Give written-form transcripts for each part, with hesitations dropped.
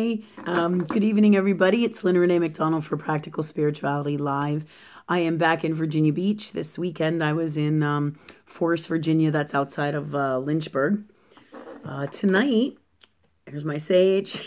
Hi. Good evening, everybody. It's Lynn Renee McDonald for Practical Spirituality Live. I am back in Virginia Beach. This weekend I was in Forest, Virginia. That's outside of Lynchburg. Tonight, here's my sage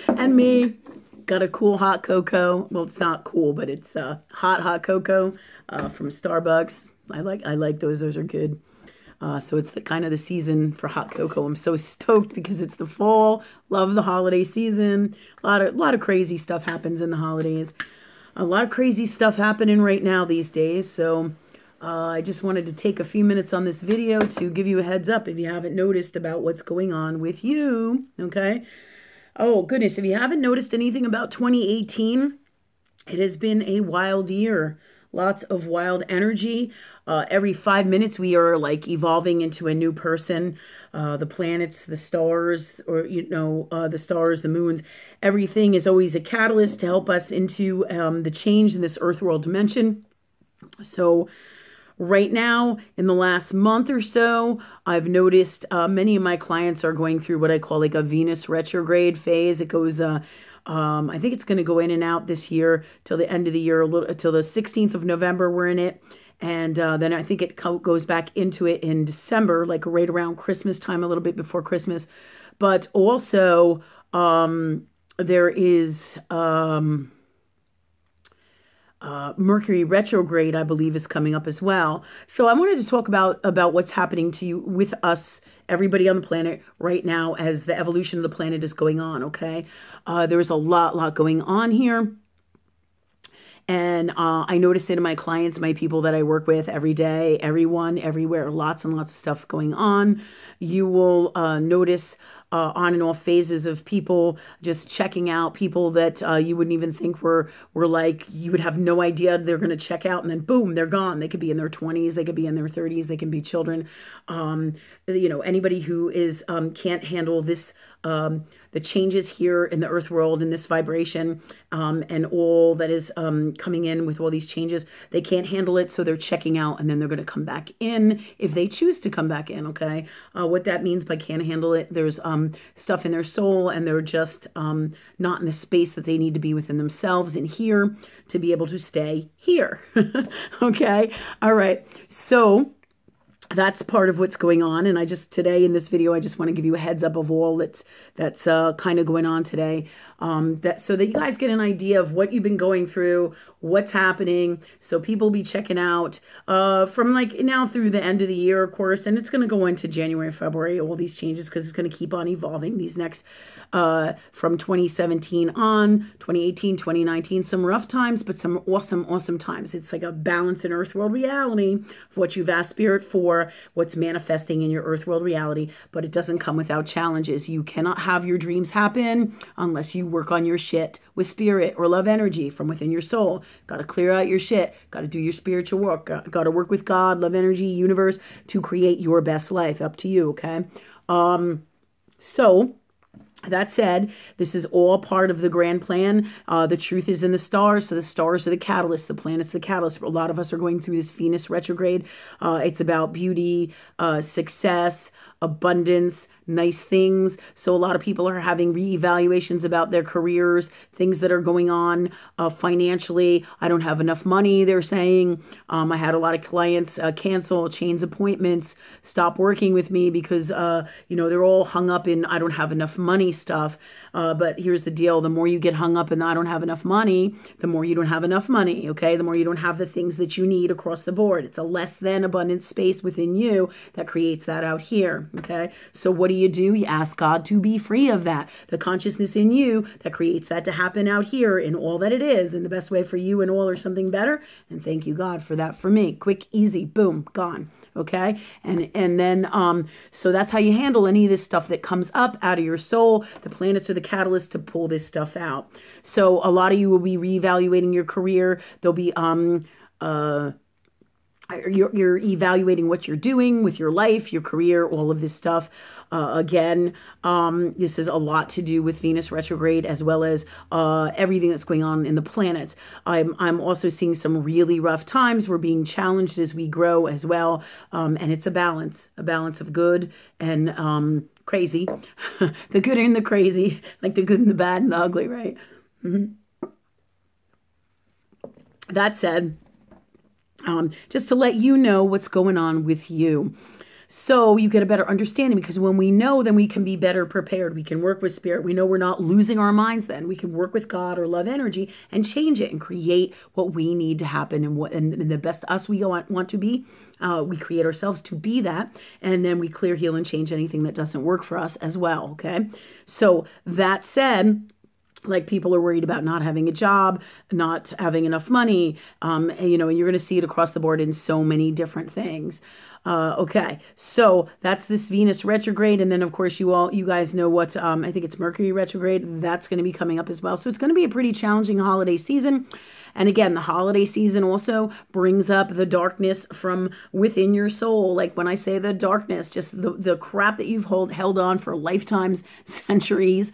and me. Got a cool hot cocoa. Well, it's not cool, but it's hot cocoa from Starbucks. I like those. Those are good. So it's the kind of the season for hot cocoa. I'm so stoked because it's the fall. Love the holiday season. A lot of crazy stuff happens in the holidays. A lot of crazy stuff happening right now these days. So I just wanted to take a few minutes on this video to give you a heads up if you haven't noticed about what's going on with you. Okay. Oh goodness, if you haven't noticed anything about 2018, it has been a wild year. Lots of wild energy. Every 5 minutes we are like evolving into a new person. The planets, the stars, or the stars, the moons, everything is always a catalyst to help us into the change in this earth world dimension. So right now, in the last month or so, I've noticed many of my clients are going through what I call like a Venus retrograde phase. It goes I think it's going to go in and out this year till the end of the year, till the 16th of November. We're in it. And then I think it goes back into it in December, like right around Christmas time, a little bit before Christmas. But also there is Mercury retrograde, I believe, is coming up as well. So I wanted to talk about what's happening to you with us, everybody on the planet right now as the evolution of the planet is going on, okay? There's a lot going on here. And I notice it in my clients, my people that I work with every day, everyone, everywhere, lots and lots of stuff going on. You will notice on and off phases of people just checking out, people that you wouldn't even think were like, you would have no idea they're going to check out, and then boom, they're gone. They could be in their 20s, they could be in their 30s, they can be children. Anybody who is can't handle this, the changes here in the earth world, in this vibration, and all that is coming in with all these changes, they can't handle it, so they're checking out, and then they're going to come back in if they choose to come back in, okay? What that means by can't handle it, there's stuff in their soul, and they're just not in the space that they need to be within themselves and here to be able to stay here, okay? All right, so that's part of what's going on. And I just today in this video, I just want to give you a heads up of all that's kind of going on today. So that you guys get an idea of what you've been going through, what's happening. So people be checking out from like now through the end of the year, of course, and it's going to go into January, February, all these changes, because it's going to keep on evolving these next from 2017 on, 2018, 2019, some rough times, but some awesome times. It's like a balance in earth world reality of what you've asked spirit for, what's manifesting in your earth world reality, but it doesn't come without challenges. You cannot have your dreams happen unless you work on your shit with spirit or love energy from within your soul. Got to clear out your shit. Got to do your spiritual work. Got to work with God, love energy, universe to create your best life. Up to you, okay? So that said, this is all part of the grand plan. The truth is in the stars. So the stars are the catalyst. The planets are the catalyst. A lot of us are going through this Venus retrograde. It's about beauty, success, abundance, nice things. So a lot of people are having reevaluations about their careers, things that are going on financially. I don't have enough money, they're saying. I had a lot of clients cancel, change appointments, stop working with me because, they're all hung up in I don't have enough money stuff. But here's the deal. The more you get hung up in I don't have enough money, the more you don't have enough money, okay? The more you don't have the things that you need across the board. It's a less than abundant space within you that creates that out here, okay? So what do? You ask God to be free of that. The consciousness in you that creates that to happen out here in all that it is, and the best way for you and all or something better. And thank you, God, for that for me. Quick, easy, boom, gone. Okay. And then, so that's how you handle any of this stuff that comes up out of your soul. The planets are the catalyst to pull this stuff out. So a lot of you will be reevaluating your career. There'll be, you're evaluating what you're doing with your life, your career, all of this stuff. Again, this is a lot to do with Venus retrograde as well as everything that's going on in the planets. I'm also seeing some really rough times. We're being challenged as we grow as well. And it's a balance of good and crazy, the good and the crazy, like the good and the bad and the ugly, right? That said, just to let you know what's going on with you. So you get a better understanding, because when we know, then we can be better prepared. We can work with spirit. We know we're not losing our minds then. We can work with God or love energy and change it and create what we need to happen, and the best us we want to be. We create ourselves to be that, and then we clear, heal, and change anything that doesn't work for us as well, okay? So that said, like, people are worried about not having a job, not having enough money, and you're going to see it across the board in so many different things. Okay, so that's this Venus retrograde, and then of course you guys know what I think it's Mercury retrograde. That's going to be coming up as well. So it's going to be a pretty challenging holiday season. And again, the holiday season also brings up the darkness from within your soul. Like when I say the darkness, just the crap that you've held on for lifetimes, centuries,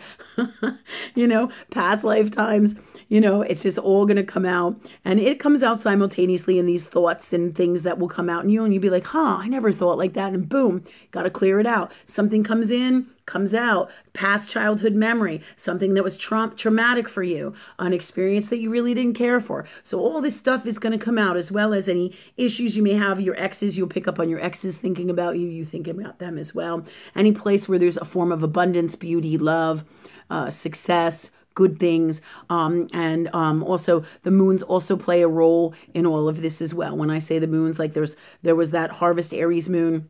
past lifetimes. It's just all going to come out, and it comes out simultaneously in these thoughts and things that will come out in you, and you'll be like, I never thought like that, and boom, got to clear it out. Something comes in, comes out, past childhood memory, something that was traumatic for you, an experience that you really didn't care for. So all this stuff is going to come out, as well as any issues you may have. Your exes, you'll pick up on your exes thinking about you, you think about them as well. Any place where there's a form of abundance, beauty, love, success, good things, and also the moons also play a role in all of this as well. When I say the moons, like there was that harvest Aries moon,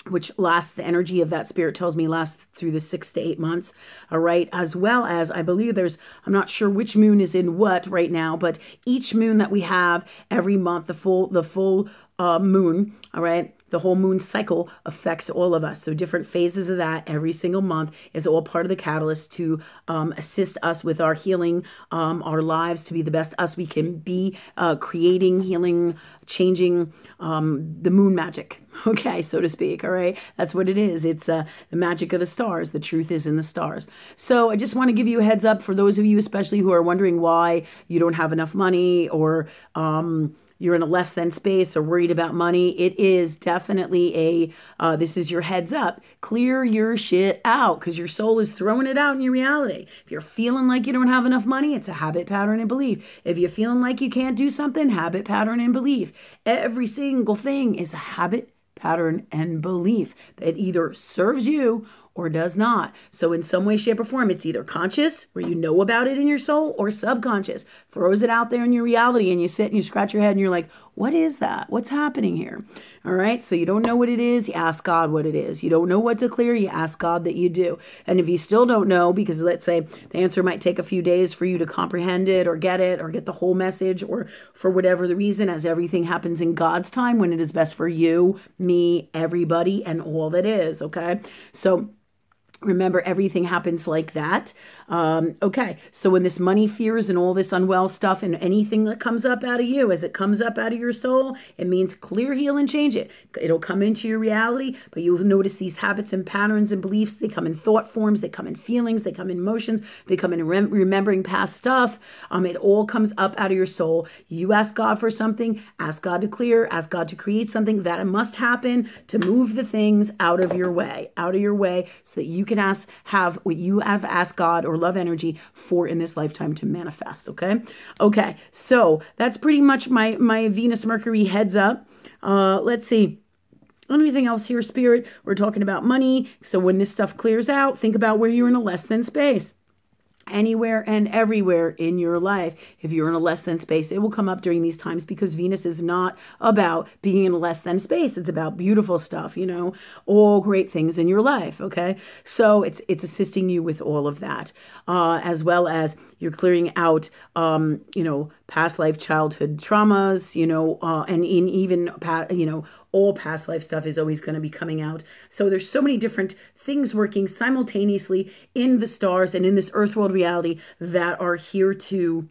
which lasts, the energy of that spirit tells me lasts through the 6 to 8 months, all right? As well as, I believe I'm not sure which moon is in what right now, but each moon that we have every month, the full moon, all right? The whole moon cycle affects all of us. So different phases of that every single month is all part of the catalyst to assist us with our healing, our lives to be the best us we can be, creating, healing, changing the moon magic, okay, so to speak, all right? That's what it is. It's the magic of the stars. The truth is in the stars. So I just want to give you a heads up for those of you especially who are wondering why you don't have enough money, or you're in a less than space, or worried about money. It is definitely this is your heads up. Clear your shit out, because your soul is throwing it out in your reality. If you're feeling like you don't have enough money, it's a habit, pattern, and belief. If you're feeling like you can't do something, habit, pattern, and belief. Every single thing is a habit, pattern, and belief that either serves you or does not. So in some way, shape, or form, it's either conscious, where you know about it in your soul, or subconscious, throws it out there in your reality, and you sit and you scratch your head and you're like, what is that? What's happening here? All right. So you don't know what it is, you ask God what it is. You don't know what to clear, you ask God that you do. And if you still don't know, because let's say the answer might take a few days for you to comprehend it or get the whole message, or for whatever the reason, as everything happens in God's time when it is best for you, me, everybody, and all that is. Okay. So remember, everything happens like that. Okay, so when this money fears and all this unwell stuff and anything that comes up out of you, as it comes up out of your soul, it means clear, heal, and change it. It'll come into your reality, but you'll notice these habits and patterns and beliefs. They come in thought forms, they come in feelings, they come in emotions, they come in remembering past stuff. It all comes up out of your soul. You ask God for something, ask God to clear, ask God to create something that must happen to move the things out of your way, so that you can have what you have asked God or love energy for in this lifetime to manifest. Okay, so that's pretty much my Venus Mercury heads up. Let's see. Anything else here, Spirit? We're talking about money. So when this stuff clears out, think about where you're in a less than space. Anywhere and everywhere in your life, if you're in a less than space, it will come up during these times, because Venus is not about being in a less than space. It's about beautiful stuff, all great things in your life. Okay, so it's assisting you with all of that, as well as you're clearing out past life childhood traumas, and in even all past life stuff is always going to be coming out. So there's so many different things working simultaneously in the stars and in this earth world reality that are here to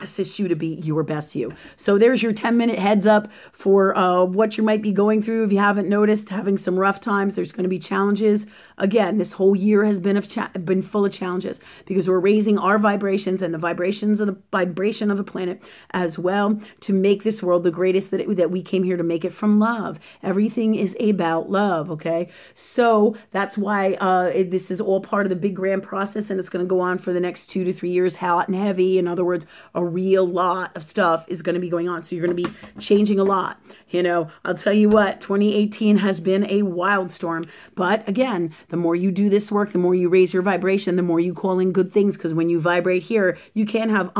assist you to be your best you. So there's your 10-minute heads up for what you might be going through. If you haven't noticed, having some rough times, there's going to be challenges. Again, this whole year has been full of challenges because we're raising our vibrations and the vibrations of the vibration of the planet as well to make this world the greatest that we came here to make it from love. Everything is about love, okay? So that's why this is all part of the big grand process, and it's going to go on for the next 2 to 3 years, hot and heavy. In other words, a real lot of stuff is going to be going on. So you're going to be changing a lot. You know, I'll tell you what, 2018 has been a wild storm. But again, the more you do this work, the more you raise your vibration, the more you call in good things. Because when you vibrate here, you can have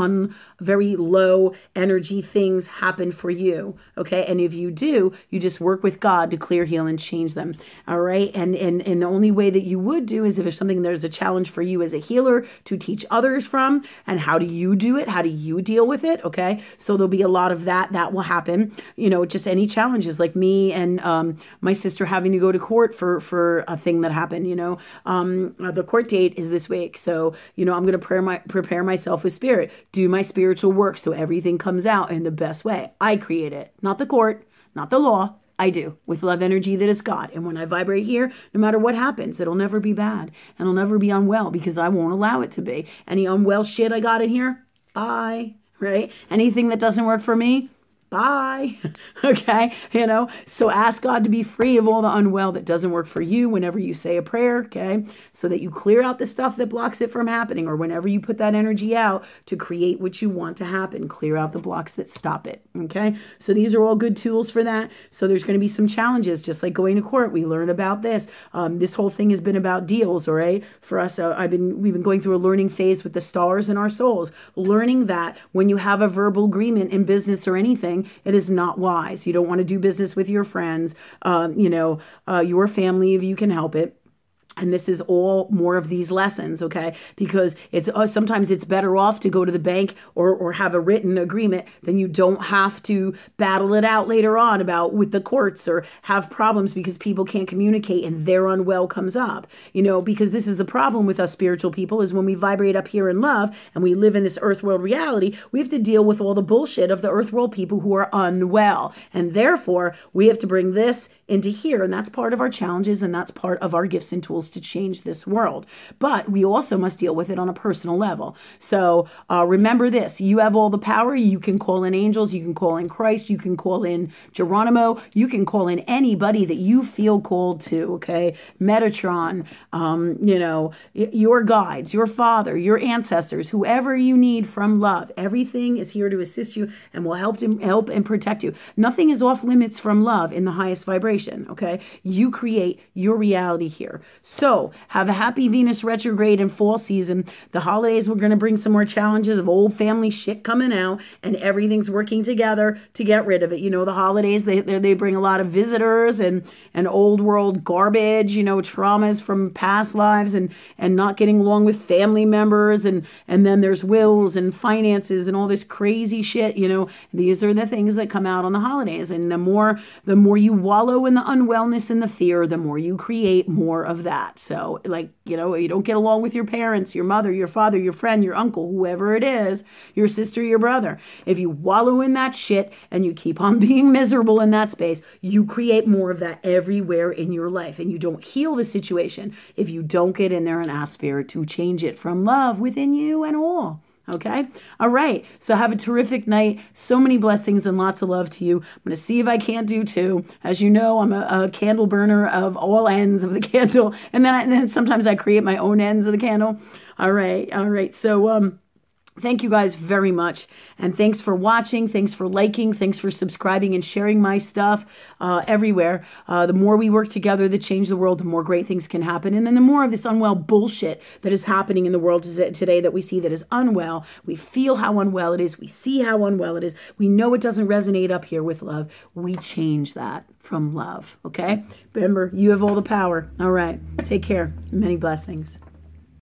very low energy things happen for you. Okay. And if you do, you just work with God to clear, heal, and change them. All right. And the only way that you would do is if there's a challenge for you as a healer to teach others from. And how do you do it? How do you deal with it? Okay. So there'll be a lot of that will happen. You know, just any challenges like me and my sister having to go to court for a thing that happened. You know, the court date is this week. So, you know, I'm going to prepare myself with spirit, do my spiritual work so everything comes out in the best way. I create it, not the court, not the law. I do, with love energy that is God. And when I vibrate here, no matter what happens, it'll never be bad. And it'll never be unwell because I won't allow it to be. Any unwell shit I got in here, bye, right? Anything that doesn't work for me, bye. Okay. You know, so ask God to be free of all the unwell that doesn't work for you whenever you say a prayer. Okay. So that you clear out the stuff that blocks it from happening, or whenever you put that energy out to create what you want to happen, clear out the blocks that stop it. Okay. So these are all good tools for that. So there's going to be some challenges, just like going to court. We learn about this. This whole thing has been about deals. All right. For us, we've been going through a learning phase with the stars in our souls, learning that when you have a verbal agreement in business or anything, it is not wise. You don't want to do business with your friends, your family, if you can help it. And this is all more of these lessons, okay? Because it's sometimes it's better off to go to the bank or have a written agreement than you don't have to battle it out later on about with the courts or have problems because people can't communicate and their unwell comes up. You know, because this is the problem with us spiritual people is when we vibrate up here in love and we live in this earth world reality, we have to deal with all the bullshit of the earth world people who are unwell. And therefore, we have to bring this into here. And that's part of our challenges and that's part of our gifts and tools to change this world. But we also must deal with it on a personal level. So remember this, you have all the power. You can call in angels, you can call in Christ, you can call in Geronimo, you can call in anybody that you feel called to, okay? Metatron, your guides, your father, your ancestors, whoever you need from love. Everything is here to assist you and will help and protect you. Nothing is off limits from love in the highest vibration. Okay, you create your reality here. So have a happy Venus retrograde and fall season. The holidays, we're going to bring some more challenges of old family shit coming out, and everything's working together to get rid of it. You know, the holidays, they bring a lot of visitors and old world garbage, you know, traumas from past lives and not getting along with family members. And then there's wills and finances and all this crazy shit. You know, these are the things that come out on the holidays. And the more you wallow in the unwellness and the fear, the more you create more of that. So like, you know, you don't get along with your parents, your mother, your father, your friend, your uncle, whoever it is, your sister, your brother. If you wallow in that shit and you keep on being miserable in that space, you create more of that everywhere in your life. And you don't heal the situation if you don't get in there and ask Spirit to change it from love within you and all. Okay. All right. So have a terrific night. So many blessings and lots of love to you. I'm going to see if I can't do two. As you know, I'm a candle burner of all ends of the candle. And then sometimes I create my own ends of the candle. All right. All right. So, thank you guys very much. And thanks for watching. Thanks for liking. Thanks for subscribing and sharing my stuff everywhere. The more we work together to change the world, the more great things can happen. And then the more of this unwell bullshit that is happening in the world today that we see that is unwell, we feel how unwell it is. We see how unwell it is. We know it doesn't resonate up here with love. We change that from love. Okay? Remember, you have all the power. All right. Take care. Many blessings.